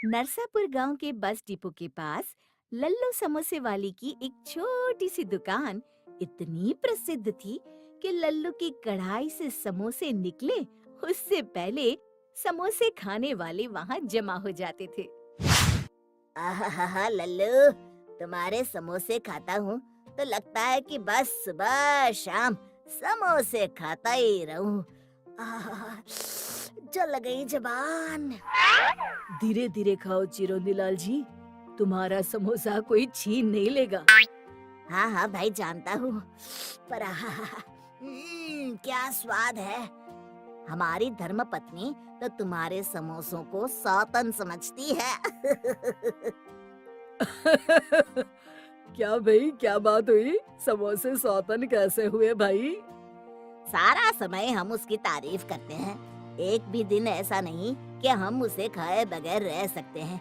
नरसापुर गांव के bus depot के पास लल्लू समोसे वाली की एक छोटी सी दुकान इतनी प्रसिद्ध थी कि लल्लू की कढ़ाई से समोसे निकले उससे पहले समोसे खाने वाले वहां जमा हो जाते थे। आहा लल्लू, तुम्हारे समोसे खाता हूँ तो लगता है कि बस सुबह शाम समोसे खाता ही रहूं। आहा, जल गई जबान। धीरे धीरे खाओ चिरोंदी लाल जी, तुम्हारा समोसा कोई छीन नहीं लेगा। हाँ हाँ भाई, जानता हूँ, पर क्या स्वाद है। हमारी धर्म पत्नी तो तुम्हारे समोसों को सौतन समझती है। क्या भाई, क्या बात हुई? समोसे सौतन कैसे हुए भाई? सारा समय हम उसकी तारीफ करते हैं, एक भी दिन ऐसा नहीं कि हम उसे खाए बगैर रह सकते हैं।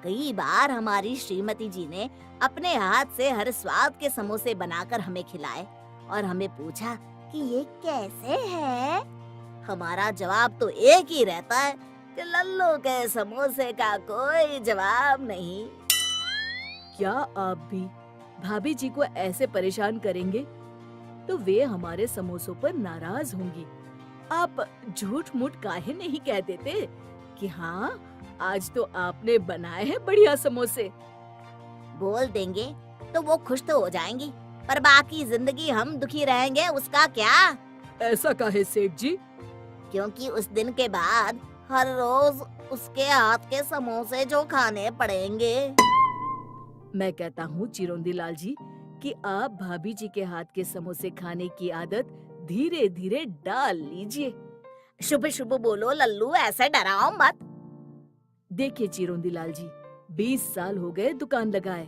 कई बार हमारी श्रीमती जी ने अपने हाथ से हर स्वाद के समोसे बनाकर हमें खिलाए और हमें पूछा कि ये कैसे है। हमारा जवाब तो एक ही रहता है कि लल्लू के समोसे का कोई जवाब नहीं। क्या आप भी भाभी जी को ऐसे परेशान करेंगे तो वे हमारे समोसों पर नाराज होंगी। आप झूठ मूठ काहे नहीं कह देते कि हाँ, आज तो आपने बनाए हैं बढ़िया समोसे। बोल देंगे तो वो खुश तो हो जाएंगी, पर बाकी जिंदगी हम दुखी रहेंगे उसका क्या? ऐसा काहे सेठ जी? क्योंकि उस दिन के बाद हर रोज उसके हाथ के समोसे जो खाने पड़ेंगे। मैं कहता हूँ चिरोंदी लाल जी कि आप भाभी जी के हाथ के समोसे खाने की आदत धीरे धीरे डाल लीजिए। शुभ शुभ बोलो लल्लू, ऐसे डराओ मत। देखिए चिरोंदी लाल जी, 20 साल हो गए दुकान लगाए,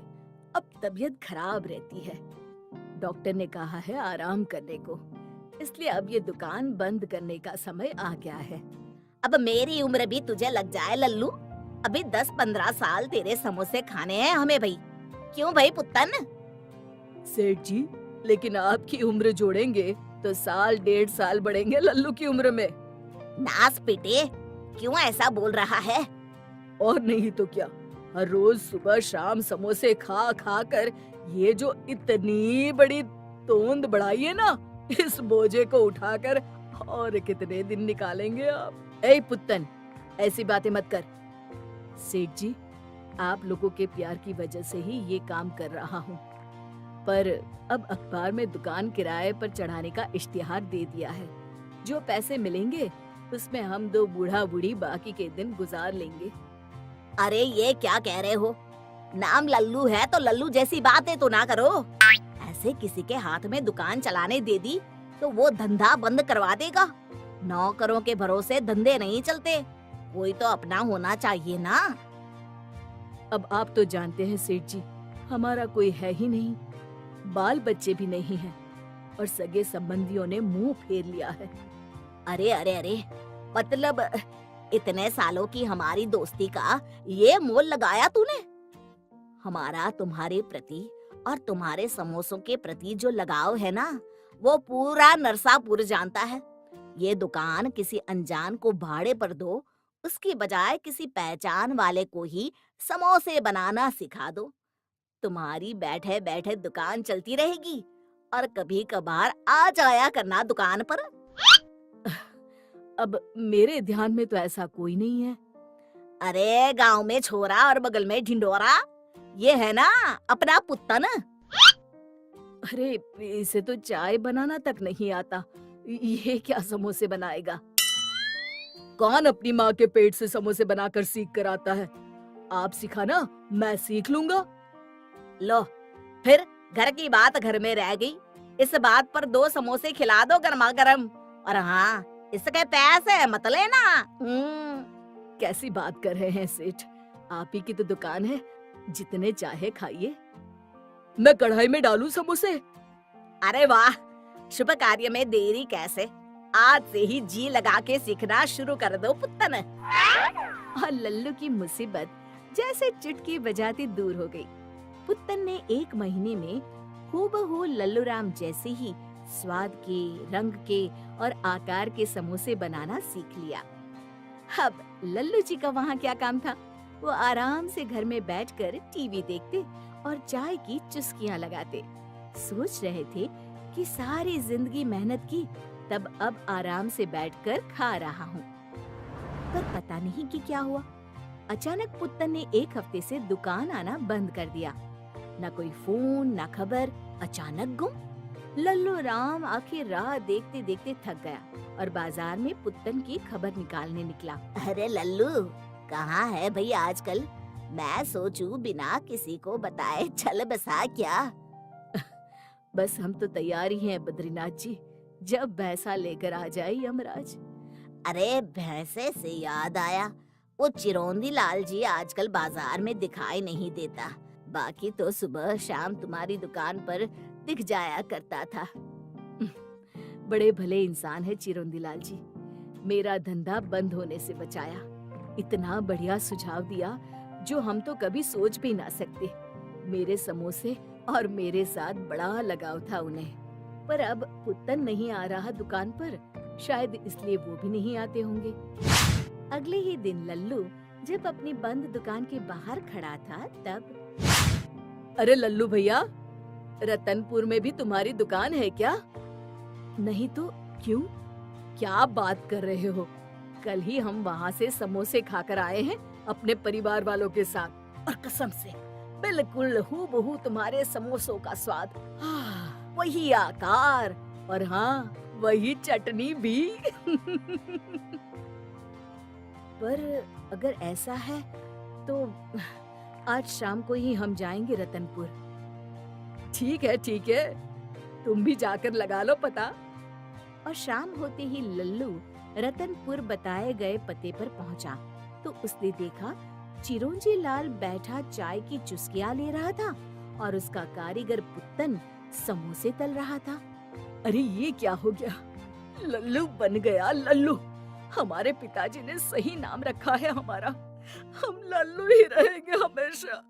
अब तबीयत खराब रहती है। डॉक्टर ने कहा है आराम करने को, इसलिए अब ये दुकान बंद करने का समय आ गया है। अब मेरी उम्र भी तुझे लग जाए लल्लू, अभी 10-15 साल तेरे समोसे खाने हैं हमें भाई। क्यों भाई पुत्तन? सेठ जी, लेकिन आपकी उम्र जोड़ेंगे तो साल 1.5 साल बढ़ेंगे लल्लू की उम्र में। नास पिटे, क्यों ऐसा बोल रहा है? और नहीं तो क्या, हर रोज सुबह शाम समोसे खा खा कर ये जो इतनी बड़ी तोंद बढ़ाई है ना, इस बोझे को उठाकर और कितने दिन निकालेंगे आप? ए पुत्तन, ऐसी बातें मत कर। सेठ जी, आप लोगों के प्यार की वजह से ही ये काम कर रहा हूँ, पर अब अखबार में दुकान किराए पर चढ़ाने का इश्तिहार दे दिया है। जो पैसे मिलेंगे उसमें हम दो बूढ़ा बूढ़ी बाकी के दिन गुजार लेंगे। अरे ये क्या कह रहे हो? नाम लल्लू है तो लल्लू जैसी बातें तो ना करो। ऐसे किसी के हाथ में दुकान चलाने दे दी तो वो धंधा बंद करवा देगा। नौकरों के भरोसे धंधे नहीं चलते, कोई तो अपना होना चाहिए ना। अब आप तो जानते हैं सेठ जी, हमारा कोई है ही नहीं, बाल बच्चे भी नहीं हैं और सगे संबंधियों ने मुंह फेर लिया है। अरे अरे अरे, मतलब इतने सालों की हमारी दोस्ती का ये मोल लगाया तूने? हमारा तुम्हारे प्रति और तुम्हारे समोसों के प्रति जो लगाव है ना, वो पूरा नरसापुर जानता है। ये दुकान किसी अनजान को भाड़े पर दो, उसकी बजाय किसी पहचान वाले को ही समोसे बनाना सिखा दो। तुम्हारी बैठे बैठे दुकान चलती रहेगी और कभी कभार आ जाया करना दुकान पर। अब मेरे ध्यान में तो ऐसा कोई नहीं है। अरे गांव में छोरा और बगल में ढिंडोरा, ये है ना अपना पुत्तन। अरे इसे तो चाय बनाना तक नहीं आता, ये क्या समोसे बनाएगा? कौन अपनी माँ के पेट से समोसे बनाकर सीख कर आता है? आप सिखाना, मैं सीख लूंगा। लो, फिर घर की बात घर में रह गई। इस बात पर 2 समोसे खिला दो गर्मा गर्म, और हाँ, इसके पैसे मत लेना। कैसी बात कर रहे हैं सेठ, आप ही की तो दुकान है, जितने चाहे खाइए। मैं कढ़ाई में डालूं समोसे? अरे वाह, शुभ कार्य में देरी कैसे, आज से ही जी लगा के सीखना शुरू कर दो पुत्तन। और लल्लू की मुसीबत जैसे चुटकी बजाती दूर हो गई। पुत्तन ने 1 महीने में हूबहू लल्लू राम जैसे ही स्वाद के, रंग के और आकार के समोसे बनाना सीख लिया। अब लल्लू जी का वहाँ क्या काम था? वो आराम से घर में बैठकर टीवी देखते और चाय की चुस्कियां लगाते। सोच रहे थे कि सारी जिंदगी मेहनत की, तब अब आराम से बैठकर खा रहा हूँ। पर पता नहीं कि क्या हुआ, अचानक पुत्तन ने एक हफ्ते से दुकान आना बंद कर दिया। न कोई फोन न खबर, अचानक गुम। लल्लू राम आखिर राह देखते देखते थक गया और बाजार में पुत्तन की खबर निकालने निकला। अरे लल्लू, कहाँ है भाई आजकल? मैं सोचूं बिना किसी को बताए चल बसा क्या? बस हम तो तैयार ही हैं बद्रीनाथ जी, जब भैंसा लेकर आ जाए यमराज। अरे भैंसे से याद आया, वो चिरौंदी लाल जी आजकल बाजार में दिखाई नहीं देता। बाकी तो सुबह शाम तुम्हारी दुकान पर दिख जाया करता था। बड़े भले इंसान है चिरौंदी लाल जी, मेरा धंधा बंद होने से बचाया। इतना बढ़िया सुझाव दिया जो हम तो कभी सोच भी ना सकते। मेरे समोसे और मेरे साथ बड़ा लगाव था उन्हें। पर अब पुत्तन नहीं आ रहा दुकान पर, शायद इसलिए वो भी नहीं आते होंगे। अगले ही दिन लल्लू जब अपनी बंद दुकान के बाहर खड़ा था तब, अरे लल्लू भैया, रतनपुर में भी तुम्हारी दुकान है क्या? नहीं तो क्यों? क्या बात कर रहे हो? कल ही हम वहाँ से समोसे खाकर आए हैं अपने परिवार वालों के साथ, और कसम से बिल्कुल हूबहू तुम्हारे समोसों का स्वाद। वही आकार और हाँ, वही चटनी भी। पर अगर ऐसा है तो आज शाम को ही हम जाएंगे रतनपुर। ठीक है, तुम भी जाकर लगा लो पता। और शाम होते ही लल्लू रतनपुर बताए गए पते पर पहुंचा तो उसने देखा चिरौंजी लाल बैठा चाय की चुस्कियां ले रहा था और उसका कारीगर पुत्तन समोसे तल रहा था। अरे ये क्या हो गया? लल्लू बन गया लल्लू। हमारे पिताजी ने सही नाम रखा है हमारा। हम लल्लू ही रहेंगे हमेशा।